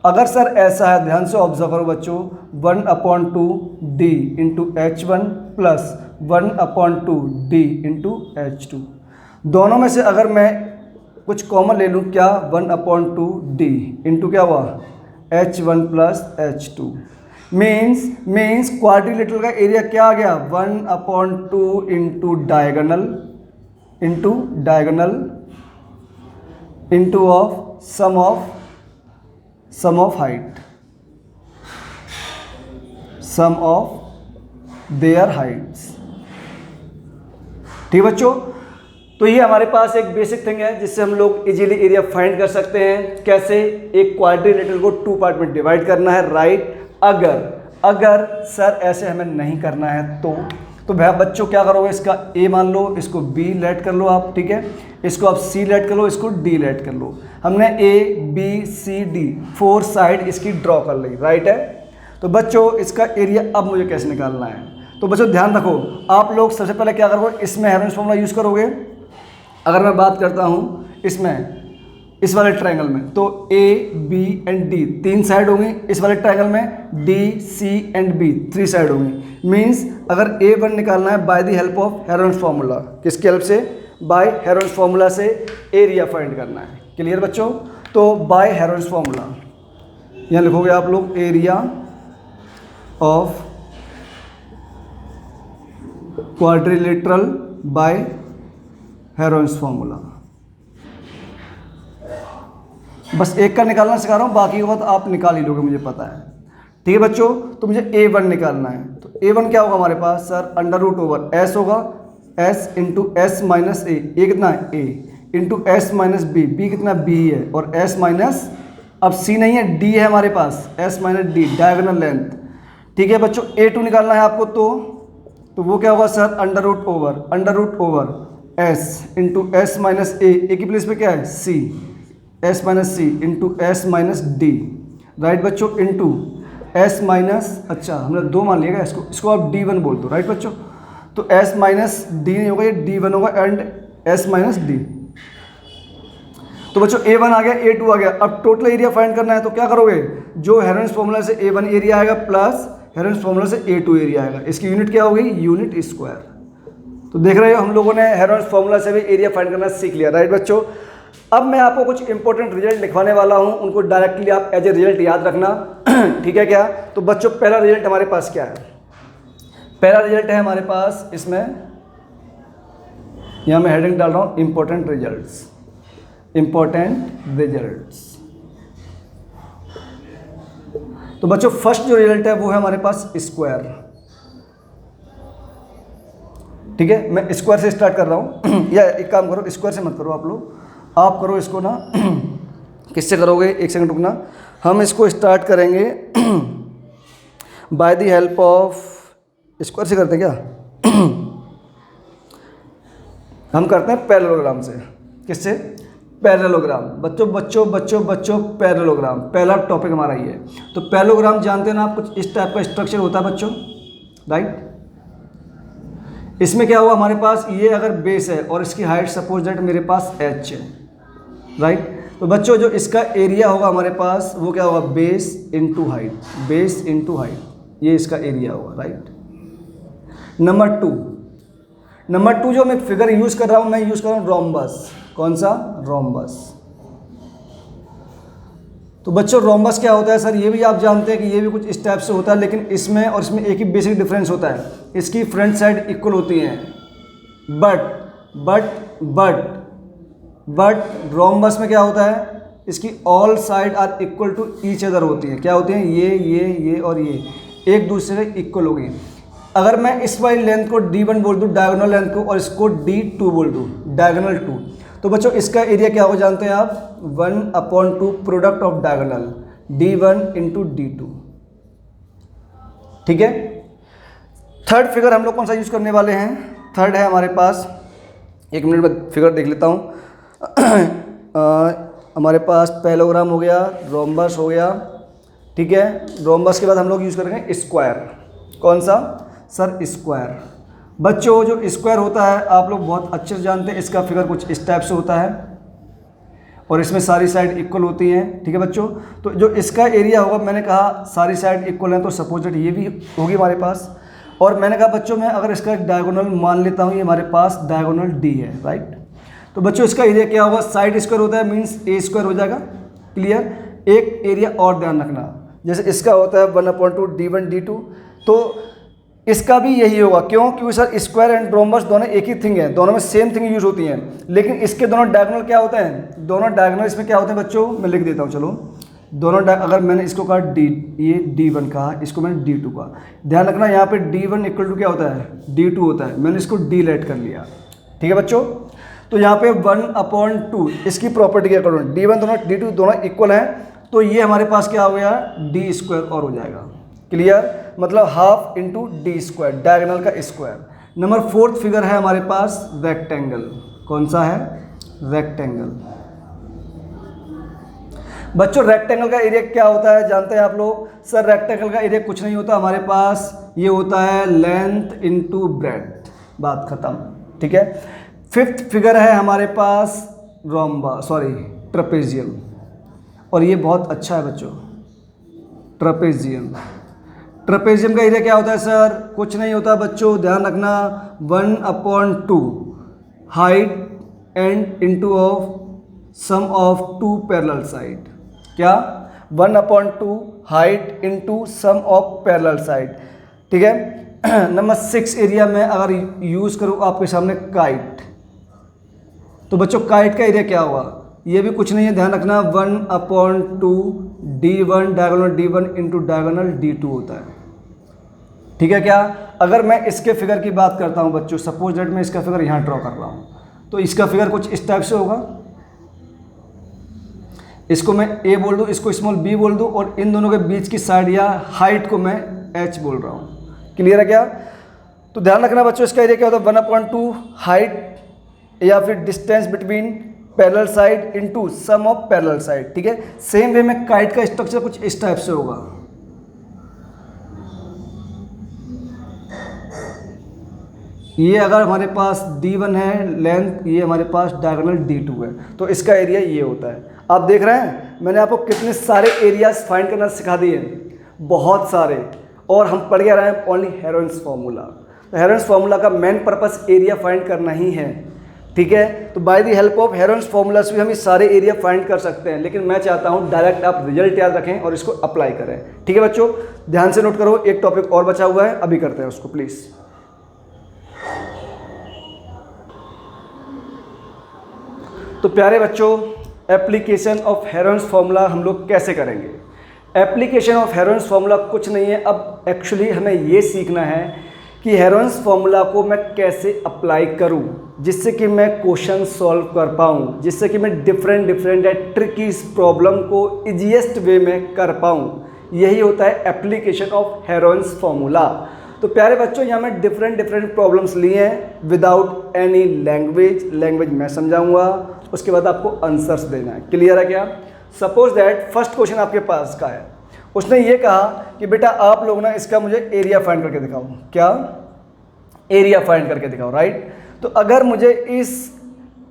अगर सर ऐसा है, ध्यान से ऑब्जर्व करो बच्चों, 1/2 D into H1 plus 1/2 D into H2, दोनों में से अगर मैं कुछ कॉमन ले लूँ, क्या 1/2 D इंटू क्या हुआ H1 plus H2, means quadrilateral का एरिया क्या आ गया, 1/2 into diagonal into of sum of height, sum of their heights, ठीक बच्चों। तो ये हमारे पास एक बेसिक थिंग है जिससे हम लोग इजीली एरिया फाइंड कर सकते हैं। कैसे, एक क्वाड्रिलेटरल को 2 पार्ट में डिवाइड करना है, राइट। अगर सर ऐसे हमें नहीं करना है तो भैया बच्चों क्या करोगे, इसका A मान लो, इसको B लेट कर लो आप, ठीक है, इसको आप C लेट कर लो, इसको D लेट कर लो। हमने A B C D 4 side इसकी ड्रॉ कर ली, राइट है। तो बच्चों इसका एरिया अब मुझे कैसे निकालना है, तो बच्चों ध्यान रखो, आप लोग सबसे पहले क्या करोगे, इसमें हेरोन्स फार्मूला यूज़ करोगे। अगर मैं बात करता हूँ इसमें, इस वाले ट्रायंगल में, तो A B and D 3 side होंगी, इस वाले ट्रायंगल में D C and B 3 side होंगी। मीन्स अगर A1 निकालना है bye the help of Heron's formula, किसकी हेल्प से, बाय हेरोन्स फार्मूला से एरिया फाइंड करना है, क्लियर बच्चों। तो बाय हेरोन्स फार्मूला यहाँ लिखोगे आप लोग, area of quadrilateral by Heron's formula, बस एक का निकालना सिखा रहा हूँ, बाकी की बात आप निकाल ही लोगे, मुझे पता है, ठीक है बच्चों। तो मुझे A1 निकालना है, तो A1 क्या होगा हमारे पास सर, √S होगा, S into S minus A, कितना है A into S minus B, B कितना B है, और S माइनस अब सी नहीं है, डी है हमारे पास, s minus d diagonal length. ठीक है बच्चों, A2 निकालना है आपको तो वो क्या होगा sir, under root over s into s minus a की प्लेस पे क्या है c, s minus c into s minus d, right बच्चों, इंटू एस माइनस, अच्छा हमने 2 मान लिएगा इसको आप D1 बोल दो, राइट बच्चों। तो एस माइनस डी नहीं होगा, ये D1 होगा एंड एस माइनस डी। तो बच्चों A1 आ गया, A2 आ गया। अब टोटल एरिया फाइंड करना है तो क्या करोगे, जो हेरोन्स फॉर्मूला से A1 एरिया आएगा प्लस हेरोन्स फॉर्मूला से A2 एरिया आएगा, इसकी यूनिट क्या होगी, यूनिट स्क्वायर। तो देख रहे हो हम लोगों ने हेरोन्स फॉर्मूला से भी एरिया फाइंड करना सीख लिया, राइट बच्चों। अब मैं आपको कुछ इंपॉर्टेंट रिजल्ट लिखवाने वाला हूं, उनको डायरेक्टली आप एज ए रिजल्ट याद रखना। ठीक है क्या, तो बच्चों पहला रिजल्ट हमारे पास क्या है, पहला रिजल्ट है हमारे पास, इसमें यहां मैं हेडिंग डाल रहा हूं इंपॉर्टेंट रिजल्ट्स, इंपॉर्टेंट रिजल्ट्स। तो बच्चों फर्स्ट जो रिजल्ट है वो है हमारे पास स्क्वायर। ठीक है, मैं स्क्वायर से स्टार्ट कर रहा हूं या एक काम करो, स्क्वायर से मत करो आप लोग, आप करो इसको ना किससे करोगे, एक सेकंड रुकना, हम इसको स्टार्ट करेंगे bye the help of, square से करते हैं क्या हम करते हैं पैरेललोग्राम से। किससे, पैरेललोग्राम। बच्चों पैरेललोग्राम पहला टॉपिक हमारा ये है। तो पैरेललोग्राम जानते हैं ना आप, कुछ इस टाइप का स्ट्रक्चर होता है बच्चों, राइट। इसमें क्या हुआ हमारे पास, ये अगर बेस है और इसकी हाइट सपोज दैट मेरे पास h है, राइट। तो बच्चों जो इसका एरिया होगा हमारे पास वो क्या होगा, base into height, base into height, ये इसका एरिया होगा, राइट। नंबर टू जो मैं फिगर यूज कर रहा हूं, मैं यूज कर रहा हूं रोम्बस। कौन सा, रोम्बस। तो बच्चों रोम्बस क्या होता है सर, ये भी आप जानते हैं कि ये भी कुछ इस टाइप से होता है, लेकिन इसमें और इसमें एक ही बेसिक डिफरेंस होता है, इसकी फ्रंट साइड इक्वल होती हैं, बट रोम्बस में क्या होता है, इसकी all side are equal to each other होती हैं। क्या होती हैं, ये और ये एक दूसरे से इक्वल हो गई। अगर मैं इस वाली लेंथ को D1 बोल दूँ डायगोनल लेंथ को, और इसको D2 बोल दूँ डायगोनल 2, तो बच्चों इसका एरिया क्या हो जानते हैं आप, 1/2 product of diagonal D1 into D2। ठीक है, थर्ड फिगर हम लोग कौन सा यूज करने वाले हैं, थर्ड है हमारे पास, एक मिनट में फिगर देख लेता हूँ हमारे पास पैरेललोग्राम हो गया, रोम्बस हो गया। ठीक है, रोम्बस के बाद हम लोग यूज करेंगे स्क्वायर। कौन सा सर, स्क्वायर। बच्चों जो स्क्वायर होता है आप लोग बहुत अच्छे से जानते हैं, इसका फिगर कुछ इस टाइप से होता है और इसमें सारी साइड इक्वल होती हैं। ठीक है बच्चों, तो जो इसका एरिया होगा, मैंने कहा सारी साइड इक्वल है तो सपोज दैट ये भी होगी हमारे पास। और मैंने कहा बच्चों मैं अगर इसका एक डायगोनल मान लेता हूँ, ये हमारे पास डायगोनल डी है, राइट। तो बच्चों इसका एरिया क्या होगा, साइड स्क्वायर होता है मीन्स ए स्क्वायर हो जाएगा, क्लियर। एक एरिया और ध्यान रखना, जैसे इसका होता है 1/2 D1 D2, तो इसका भी यही होगा। क्यों, क्योंकि सर स्क्वायर एंड रोम्बस दोनों एक ही थिंग है, दोनों में सेम थिंग यूज होती हैं, लेकिन इसके दोनों डायगोनल क्या होते हैं, दोनों डायगोनल इसमें क्या होते हैं बच्चों, मैं लिख देता हूँ चलो। दोनों अगर मैंने इसको कहा डी, ये D1 कहा, इसको मैंने D2 कहा, ध्यान रखना यहाँ पे D1 इक्वल टू क्या होता है, D2 होता है, मैंने इसको D लेट कर लिया। ठीक है बच्चों, तो यहाँ पे 1/2 इसकी प्रॉपर्टी क्या करो, D1 दोनों D2 दोनों इक्वल हैं, तो ये हमारे पास क्या हो गया, D स्क्वायर और हो जाएगा, क्लियर। मतलब half into D square, diagonal का स्क्वायर। नंबर फोर्थ फिगर है हमारे पास रेक्टेंगल। कौन सा है, रेक्टेंगल। बच्चों रेक्टेंगल का एरिया क्या होता है जानते हैं आप लोग, सर रेक्टेंगल का एरिया कुछ नहीं होता हमारे पास, ये होता है लेंथ इंटू ब्रेड्थ, बात खत्म। ठीक है, फिफ्थ फिगर है हमारे पास ट्रपेजियम, और ये बहुत अच्छा है बच्चों, ट्रपेजियम। ट्रपेजियम का एरिया क्या होता है सर, कुछ नहीं होता बच्चों, ध्यान रखना, 1/2 height and into of sum of two parallel side. क्या, 1/2 height into sum of parallel side. ठीक है, नंबर 6 एरिया में अगर यूज करूँ आपके सामने काइट, तो बच्चों काइट का एरिया क्या होगा, ये भी कुछ नहीं है, ध्यान रखना, 1/2 D1 diagonal D1 into diagonal D2 होता है। ठीक है क्या, अगर मैं इसके फिगर की बात करता हूं बच्चों, सपोज दैट मैं इसका फिगर यहां ड्रॉ कर रहा हूं, तो इसका फिगर कुछ इस टाइप से होगा, इसको मैं ए बोल दूँ, इसको स्मॉल बी बोल दूँ, और इन दोनों के बीच की साइड या हाइट को मैं एच बोल रहा हूँ। क्लियर है क्या? तो ध्यान रखना बच्चों, इसका एरिया क्या होता है, 1/2 हाइट या फिर distance between parallel side into sum of parallel side. ठीक है, सेम वे में काइट का स्ट्रक्चर कुछ इस टाइप से होगा। ये अगर हमारे पास D1 है लेंथ, ये हमारे पास डायगोनल D2 है, तो इसका एरिया ये होता है। आप देख रहे हैं मैंने आपको कितने सारे एरियाज फाइंड करना सिखा दिए, बहुत सारे, और हम पढ़ के रहे हैं ओनली हेरोन्स फार्मूला। तो हेरोन्स फार्मूला का मेन पर्पस एरिया फाइंड करना ही है। ठीक है, तो bye the help of Heron's formula से भी हम ये सारे एरिया फाइंड कर सकते हैं, लेकिन मैं चाहता हूँ डायरेक्ट आप रिजल्ट याद रखें और इसको अप्लाई करें। ठीक है बच्चों, ध्यान से नोट करो, एक टॉपिक और बचा हुआ है, अभी करते हैं उसको प्लीज़। तो प्यारे बच्चों, एप्लीकेशन ऑफ हेरोन्स फार्मूला हम लोग कैसे करेंगे? एप्लीकेशन ऑफ हेरोन्स फार्मूला कुछ नहीं है, अब एक्चुअली हमें ये सीखना है कि हेरोन्स फार्मूला को मैं कैसे अप्लाई करूं, जिससे कि मैं क्वेश्चन सॉल्व कर पाऊं, जिससे कि मैं डिफरेंट ट्रिकी प्रॉब्लम को इजीएस्ट वे में कर पाऊं। यही होता है एप्लीकेशन ऑफ हेरोन्स फार्मूला। तो प्यारे बच्चों, यहाँ मैं डिफरेंट प्रॉब्लम्स लिए हैं विदाउट एनी लैंग्वेज मैं समझाऊंगा, उसके बाद आपको आंसर्स देना है। क्लियर है क्या? सपोज दैट फर्स्ट क्वेश्चन आपके पास का है, उसने ये कहा कि बेटा आप लोग ना इसका मुझे एरिया फाइंड करके दिखाओ। क्या? एरिया फाइंड करके दिखाओ, राइट? तो अगर मुझे इस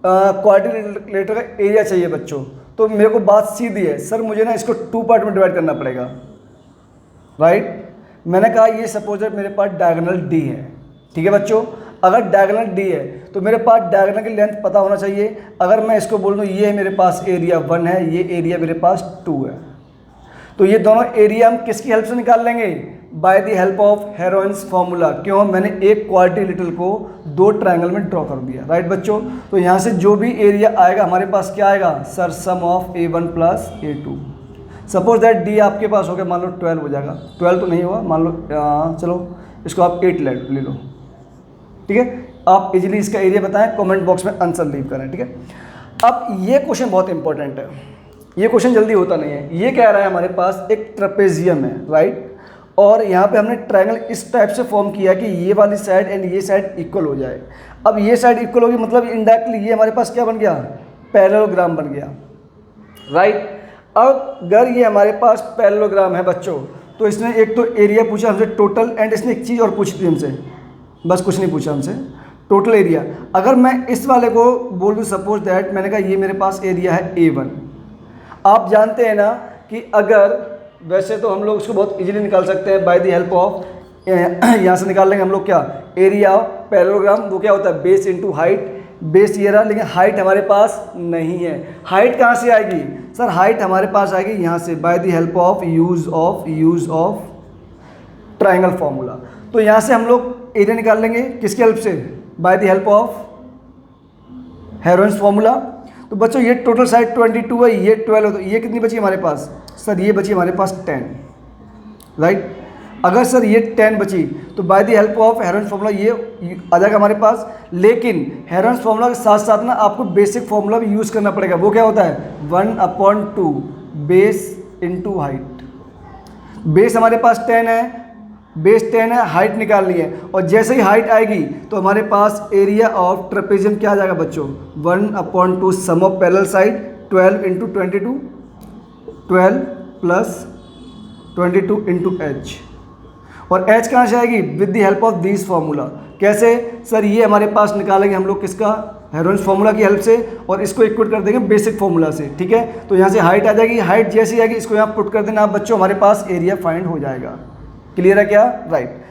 क्वाड्रिलेटरल का एरिया चाहिए बच्चों, तो मेरे को बात सीधी है, सर मुझे ना इसको 2 पार्ट में डिवाइड करना पड़ेगा, राइट? मैंने कहा ये सपोज दैट मेरे पास डायगोनल डी है। ठीक है बच्चों, अगर डायगोनल डी है तो मेरे पास डायगोनल की लेंथ पता होना चाहिए। अगर मैं इसको बोल दूँ ये मेरे पास एरिया 1 है, ये एरिया मेरे पास 2 है, तो ये दोनों एरिया हम किसकी हेल्प से निकाल लेंगे? Bye the help of Heron's formula. क्यों? मैंने एक क्वाड्रिलेटरल को 2 ट्रायंगल में ड्रॉ कर दिया, राइट बच्चों? तो यहाँ से जो भी एरिया आएगा हमारे पास क्या आएगा? Sir sum of A1 plus A2। Suppose that d आपके पास हो गया, मान लो 12 हो जाएगा, 12 तो नहीं होगा, मान लो चलो इसको आप 8 ले लो। ठीक है, आप इजीली इसका एरिया बताएं, कमेंट बॉक्स में आंसर लीव करें। ठीक है, अब ये क्वेश्चन बहुत इंपॉर्टेंट है, ये क्वेश्चन जल्दी होता नहीं है। ये कह रहा है हमारे पास एक ट्रेपेजियम है, राइट? और यहाँ पे हमने ट्रायंगल इस टाइप से फॉर्म किया कि ये वाली साइड एंड ये साइड इक्वल हो जाए। अब ये साइड इक्वल होगी मतलब इनडायरेक्टली ये हमारे पास क्या बन गया? पैरेललोग्राम बन गया, राइट? अगर ये हमारे पास पैरेललोग्राम है बच्चों, तो इसने एक तो एरिया पूछा हमसे टोटल, एंड इसने एक चीज़ और पूछी थी हमसे, बस कुछ नहीं पूछा हमसे, टोटल एरिया। अगर मैं इस वाले को बोल दूँ सपोज दैट, मैंने कहा ये मेरे पास एरिया है A1। आप जानते हैं ना कि अगर, वैसे तो हम लोग इसको बहुत इजीली निकाल सकते हैं बाय द हेल्प ऑफ, यहाँ से निकाल लेंगे हम लोग क्या? Area of parallelogram. वो क्या होता है? Base into height. बेस ये रहा, लेकिन हाइट हमारे पास नहीं है। हाइट कहाँ से आएगी? सर हाइट हमारे पास आएगी यहाँ से, bye the help of use of triangle formula. तो यहाँ से हम लोग एरिया निकाल लेंगे किसकी हेल्प से? Bye the help of Heron's formula. तो बच्चों ये टोटल साइड 22 है, ये 12 है, तो ये कितनी बची हमारे पास? सर ये बची हमारे पास 10, राइट? अगर सर ये 10 बची तो bye the help of Heron's formula ये आ जाएगा हमारे पास। लेकिन हेरोन्स फार्मूला के साथ साथ ना आपको बेसिक फार्मूला भी यूज़ करना पड़ेगा। वो क्या होता है? 1/2 बेस इंटू हाइट। बेस हमारे पास 10 है, बेस 10 है, हाइट निकालनी है, और जैसे ही हाइट आएगी तो हमारे पास एरिया ऑफ ट्रेपेजियम क्या आ जाएगा बच्चों? 1/2 sum of parallel side 12 into 22, 12 plus 22 into H. और एच कहाँ से आएगी? With the help of this formula. कैसे? सर ये हमारे पास निकालेंगे हम लोग किसका? हेरोन्स फार्मूला की हेल्प से, और इसको इक्वेट कर देंगे बेसिक फार्मूला से। ठीक है, तो यहाँ से हाइट आ जाएगी, हाइट जैसी आएगी इसको यहाँ पुट कर देना आप बच्चों, हमारे पास एरिया फाइंड हो जाएगा। क्लियर है क्या? राइट।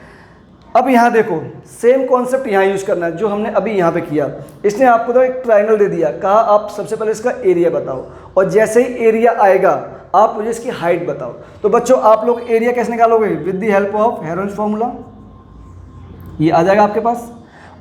अब यहाँ देखो, सेम कॉन्सेप्ट यहाँ यूज करना है जो हमने अभी यहाँ पे किया। इसने आपको तो एक ट्रायंगल दे दिया, कहा आप सबसे पहले इसका एरिया बताओ, और जैसे ही एरिया आएगा आप मुझे इसकी हाइट बताओ। तो बच्चों आप लोग एरिया कैसे निकालोगे? With the help of Heron's formula. ये आ जाएगा आपके पास,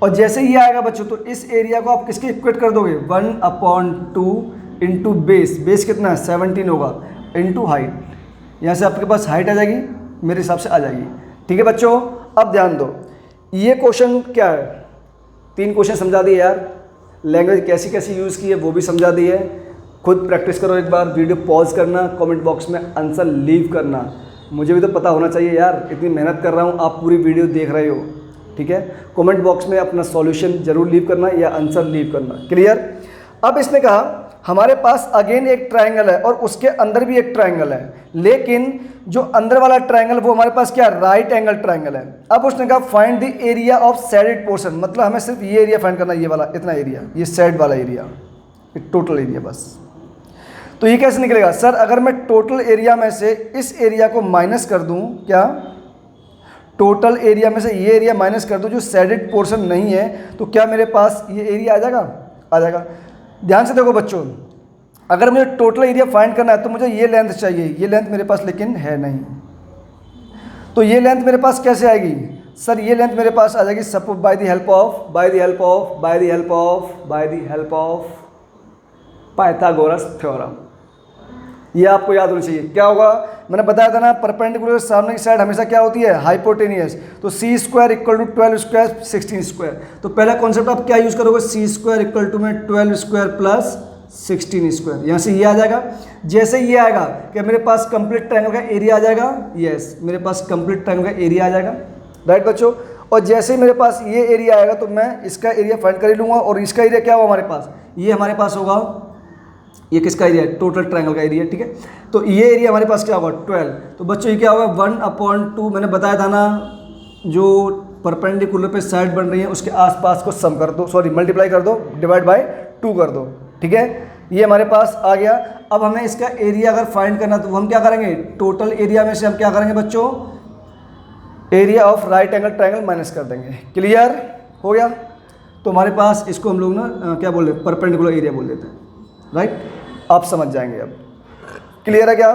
और जैसे ही ये आएगा बच्चों तो इस एरिया को आप किसके इक्वेट कर दोगे? 1/2 इंटू बेस। बेस कितना है? 17 होगा, इंटू हाइट। यहाँ से आपके पास हाइट आ जाएगी, मेरे हिसाब से आ जाएगी। ठीक है बच्चों, अब ध्यान दो, ये क्वेश्चन क्या है? 3 क्वेश्चन समझा दिए यार, लैंग्वेज कैसी कैसी यूज़ की है वो भी समझा दी है, खुद प्रैक्टिस करो, एक बार वीडियो पॉज करना, कमेंट बॉक्स में आंसर लीव करना। मुझे भी तो पता होना चाहिए यार, इतनी मेहनत कर रहा हूँ, आप पूरी वीडियो देख रहे हो, ठीक है। कमेंट बॉक्स में अपना सॉल्यूशन जरूर लीव करना या आंसर लीव करना। क्लियर। अब इसने कहा हमारे पास अगेन एक ट्रायंगल है और उसके अंदर भी एक ट्रायंगल है, लेकिन जो अंदर वाला ट्रायंगल वो हमारे पास क्या, राइट एंगल ट्रायंगल है। अब उसने कहा find the area of shaded portion, मतलब हमें सिर्फ ये एरिया फाइंड करना, ये वाला इतना एरिया, ये सैड वाला एरिया, टोटल एरिया बस। तो ये कैसे निकलेगा सर, अगर मैं टोटल एरिया में से इस एरिया को माइनस कर दूं, क्या टोटल एरिया में से ये एरिया माइनस कर दूं जो सैडेड पोर्शन नहीं है, तो क्या मेरे पास ये एरिया आ जाएगा, आ जाएगा। ध्यान से देखो बच्चों, अगर मुझे टोटल एरिया फाइंड करना है तो मुझे ये लेंथ चाहिए, ये लेंथ मेरे पास लेकिन है नहीं, तो ये लेंथ मेरे पास कैसे आएगी सर, ये लेंथ मेरे पास आ जाएगी suppose bye the help of Pythagoras theorem. ये आपको याद होना चाहिए। क्या होगा, मैंने बताया था ना, परपेंडिकुलर सामने की साइड हमेशा क्या होती है, हाइपोटेनियस। तो C square equal to 12 square 16 square. तो पहला कॉन्सेप्ट आप क्या यूज़ करोगे, सी स्क्वायर इक्वल टू में 12 स्क्वायर प्लस 16 स्क्वायर। यहाँ से ये आ जाएगा। जैसे ये आएगा क्या मेरे पास कंप्लीट ट्रायंगल का एरिया आ जाएगा, यस मेरे पास कंप्लीट ट्रायंगल का एरिया आ जाएगा, राइट बच्चों। और जैसे ही मेरे पास ये एरिया आएगा तो मैं इसका एरिया फाइंड कर ही लूँगा, और इसका एरिया क्या होगा हमारे पास, ये हमारे पास होगा, ये किसका एरिया है, टोटल ट्रायंगल का एरिया, ठीक है। तो ये एरिया हमारे पास क्या होगा 12। तो बच्चों ये क्या होगा 1/2, मैंने बताया था ना, जो परपेंडिकुलर पे साइड बन रही है उसके आसपास को सम कर दो, सॉरी मल्टीप्लाई कर दो, डिवाइड बाय 2 कर दो, ठीक है। ये हमारे पास आ गया। अब हमें इसका एरिया अगर फाइंड करना तो हम क्या करेंगे, टोटल एरिया में से हम क्या करेंगे बच्चों, area of right angle triangle minus कर देंगे। क्लियर हो गया। तो हमारे पास इसको हम लोग ना क्या बोल रहे हैं, परपेंडिकुलर एरिया बोल देते हैं, राइट। आप समझ जाएंगे अब। क्लियर है क्या,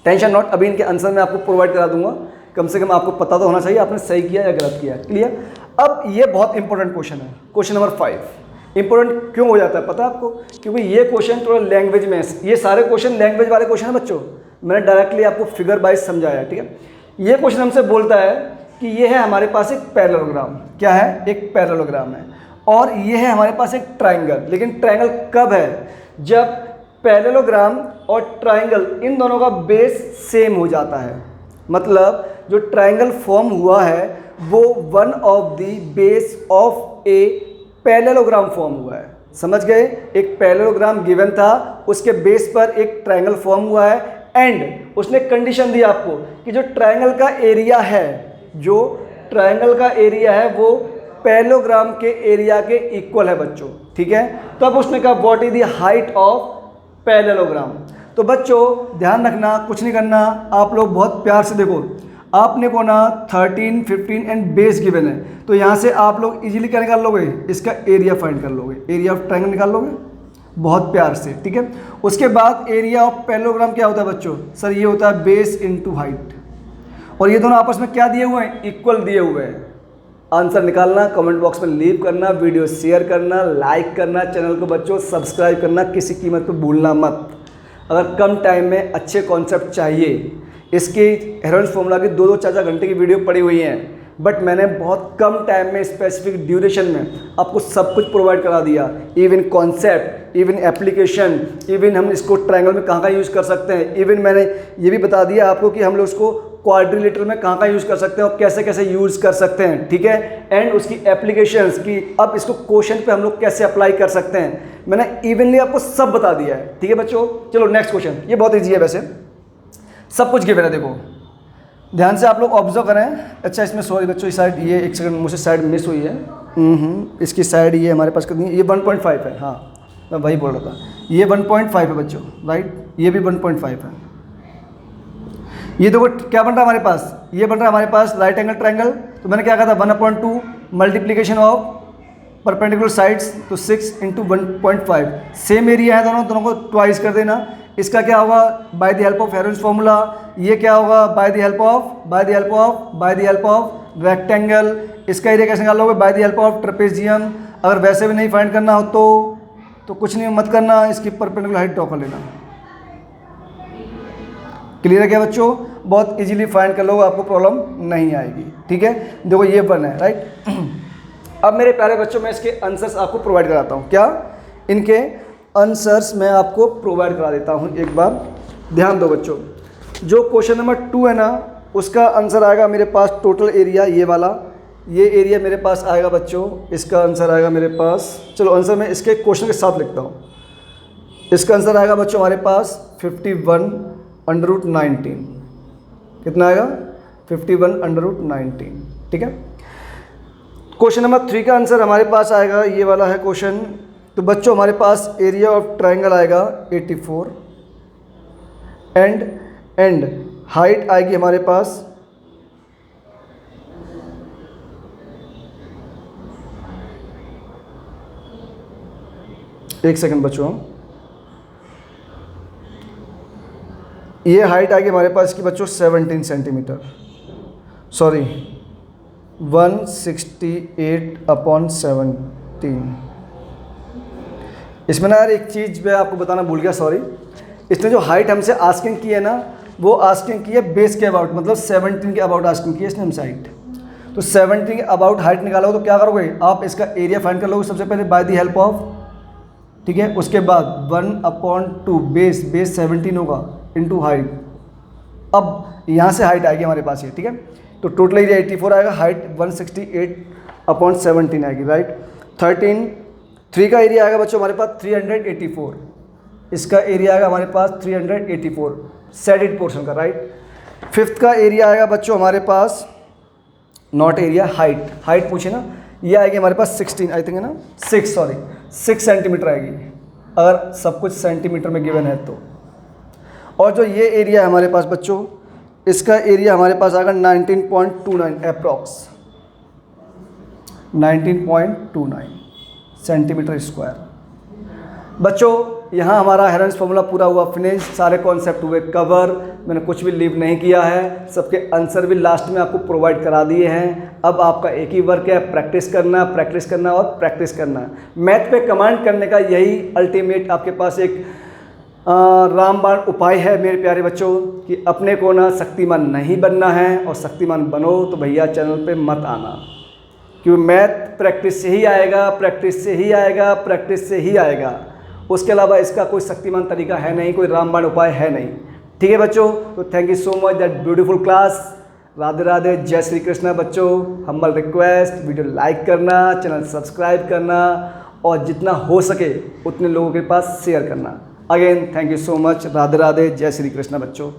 टेंशन नॉट, अभी इनके आंसर मैं आपको प्रोवाइड करा दूंगा, कम से कम आपको पता तो होना चाहिए आपने सही किया या गलत किया। क्लियर। अब ये बहुत इंपॉर्टेंट क्वेश्चन है, क्वेश्चन नंबर 5। इंपॉर्टेंट क्यों हो जाता है पता है आपको, क्योंकि ये क्वेश्चन थोड़ा लैंग्वेज में, ये सारे क्वेश्चन लैंग्वेज वाले क्वेश्चन है बच्चों। मैंने डायरेक्टली आपको फिगर वाइज समझाया, ठीक है। ये क्वेश्चन हमसे बोलता है कि ये है हमारे पास एक पैरेललोग्राम, क्या है, एक पैरेललोग्राम है, और ये है हमारे पास एक ट्रायंगल। लेकिन ट्रायंगल कब है, जब पैरेललोग्राम और ट्रायंगल इन दोनों का बेस सेम हो जाता है। मतलब जो ट्रायंगल फॉर्म हुआ है वो one of the base of a parallelogram form हुआ है। समझ गए, एक पैरेललोग्राम गिवन था, उसके बेस पर एक ट्रायंगल फॉर्म हुआ है, एंड उसने कंडीशन दी आपको कि जो ट्रायंगल का एरिया है, जो ट्रायंगल का एरिया है वो पैरेललोग्राम के एरिया के इक्वल है बच्चों, ठीक है। तो अब उसने कहा what is the height of parallelogram. तो बच्चों ध्यान रखना, कुछ नहीं करना, आप लोग बहुत प्यार से देखो, आपने को ना 13, 15 एंड बेस गिवन है, तो यहाँ से आप लोग इजीली क्या निकाल लोगे, इसका एरिया फाइंड कर लोगे, एरिया ऑफ ट्रायंगल निकाल लोगे बहुत प्यार से, ठीक है। उसके बाद एरिया ऑफ पैरेललोग्राम क्या होता है बच्चों, सर ये होता है बेस इनटू हाइट, और ये दोनों आपस में क्या दिए हुए हैं, इक्वल दिए हुए हैं। आंसर निकालना, कमेंट बॉक्स में लीव करना, वीडियो शेयर करना, लाइक करना, चैनल को बच्चों सब्सक्राइब करना किसी कीमत पे भूलना मत। अगर कम टाइम में अच्छे कॉन्सेप्ट चाहिए, इसकी हेरोन्स फॉर्मूला की 2-2, 4-4 घंटे की वीडियो पड़ी हुई हैं, बट मैंने बहुत कम टाइम में स्पेसिफिक ड्यूरेशन में आपको सब कुछ प्रोवाइड करा दिया, even concept, even application, even हम इसको ट्रायंगल में कहाँ यूज़ कर सकते हैं, इवन मैंने ये भी बता दिया आपको कि हम लोग इसको क्वाड्रिलेटरल में कहाँ यूज़ कर सकते हैं और कैसे कैसे यूज़ कर सकते हैं, ठीक है। एंड उसकी एप्लीकेशंस की, अब इसको क्वेश्चन पे हम लोग कैसे अप्लाई कर सकते हैं, मैंने इवनली आपको सब बता दिया है, ठीक है बच्चों। चलो नेक्स्ट क्वेश्चन, ये बहुत ईजी है वैसे, सब कुछ गिवन है, देखो ध्यान से आप लोग ऑब्जर्व करें। अच्छा इसमें सॉरी बच्चों, इस साइड ये एक सेकंड मुझसे साइड मिस हुई है, इसकी साइड ये हमारे पास कितनी है, ये 1.5 है, हाँ मैं वही बोल रहा था, ये 1.5 है बच्चों, राइट, ये भी 1.5 है। ये देखो क्या बन रहा है हमारे पास, ये बन रहा है हमारे पास राइट एंगल ट्रायंगल। तो मैंने क्या कहा था 1/2 मल्टीप्लीकेशन ऑफ परपेंडिकुलर साइड्स, तो 6 × 1.5, सेम एरिया है दोनों को ट्वाइस कर देना। इसका क्या होगा, bye the help of Heron's formula, ये क्या होगा bye the help of rectangle. इसका एरिया कैसे निकालोगे, bye the help of trapezium. अगर वैसे भी नहीं फाइंड करना हो तो कुछ नहीं मत करना, इसकी परपेंडिकुलर हाइट ड्रॉ कर लेना। क्लियर है क्या बच्चों, बहुत इजीली फाइंड कर लोगे, आपको प्रॉब्लम नहीं आएगी, ठीक है। देखो ये 1 है, राइट। अब मेरे प्यारे बच्चों मैं इसके आंसर्स आपको प्रोवाइड कराता हूँ, क्या इनके। आंसर्स मैं आपको प्रोवाइड करा देता हूँ। एक बार ध्यान दो बच्चों, जो क्वेश्चन नंबर 2 है ना, उसका आंसर आएगा मेरे पास टोटल एरिया, ये वाला, ये एरिया मेरे पास आएगा बच्चों। इसका आंसर आएगा मेरे पास, चलो आंसर मैं इसके क्वेश्चन के साथ लिखता हूँ। इसका आंसर आएगा बच्चों हमारे पास 51/√19। कितना आएगा? 51/19। ठीक है। क्वेश्चन नंबर 3 का आंसर हमारे पास आएगा, ये वाला है क्वेश्चन। तो बच्चों हमारे पास एरिया ऑफ ट्रायंगल आएगा 84 एंड हाइट आएगी हमारे पास 1 सेकंड बच्चों, ये हाइट आएगी हमारे पास की बच्चों 17 सेंटीमीटर, सॉरी 168/17। इसमें ना यार एक चीज़ मैं आपको बताना भूल गया, सॉरी। इसने जो हाइट हमसे आस्किंग की है ना, वो आस्किंग की है बेस के अबाउट, मतलब 17 के अबाउट आस्किंग की है इसने हमसे हाइट। तो 17 के अबाउट हाइट निकालोगे तो क्या करोगे आप? इसका एरिया फाइंड कर लोगे सबसे पहले बाय द हेल्प ऑफ, ठीक है। उसके बाद 1/2 बेस 17 होगा इंटू हाइट। अब यहाँ से हाइट आएगी हमारे पास ये, ठीक है। तो टोटल एरिया 84 आएगा, हाइट 168/17 आएगी, राइट। 3 का एरिया आएगा बच्चों हमारे पास 384। इसका एरिया आएगा हमारे पास 384 सेडेड पोर्शन का, राइट। 5th का एरिया आएगा बच्चों हमारे पास, नॉट एरिया, हाइट पूछे ना, ये आएगी हमारे पास 16 आई थिंक है ना, 6 सेंटीमीटर आएगी, अगर सब कुछ सेंटीमीटर में गिवन है तो। और जो ये एरिया है हमारे पास बच्चों, इसका एरिया हमारे पास आएगा 19.29 अप्रॉक्स, 19.29 सेंटीमीटर स्क्वायर। बच्चों यहाँ हमारा हेरोन्स फॉर्मूला पूरा हुआ, फिनिश, सारे कॉन्सेप्ट हुए कवर, मैंने कुछ भी लीव नहीं किया है, सबके आंसर भी लास्ट में आपको प्रोवाइड करा दिए हैं। अब आपका एक ही वर्क है, प्रैक्टिस करना और प्रैक्टिस करना। मैथ पे कमांड करने का यही अल्टीमेट आपके पास एक रामबाण उपाय है मेरे प्यारे बच्चों, कि अपने को ना शक्तिमान नहीं बनना है, और शक्तिमान बनो तो भैया चैनल पे मत आना, क्योंकि मैथ प्रैक्टिस से ही आएगा, प्रैक्टिस से ही आएगा। उसके अलावा इसका कोई शक्तिमान तरीका है नहीं, कोई रामबाण उपाय है नहीं। ठीक है बच्चों, तो thank you so much that beautiful class. Radhe Radhe, जय श्री कृष्णा बच्चों। हम्बल रिक्वेस्ट, वीडियो लाइक करना, चैनल सब्सक्राइब करना, और जितना हो सके उतने लोगों के पास शेयर करना। Again thank you so much. Radhe Radhe, जय श्री कृष्णा बच्चों।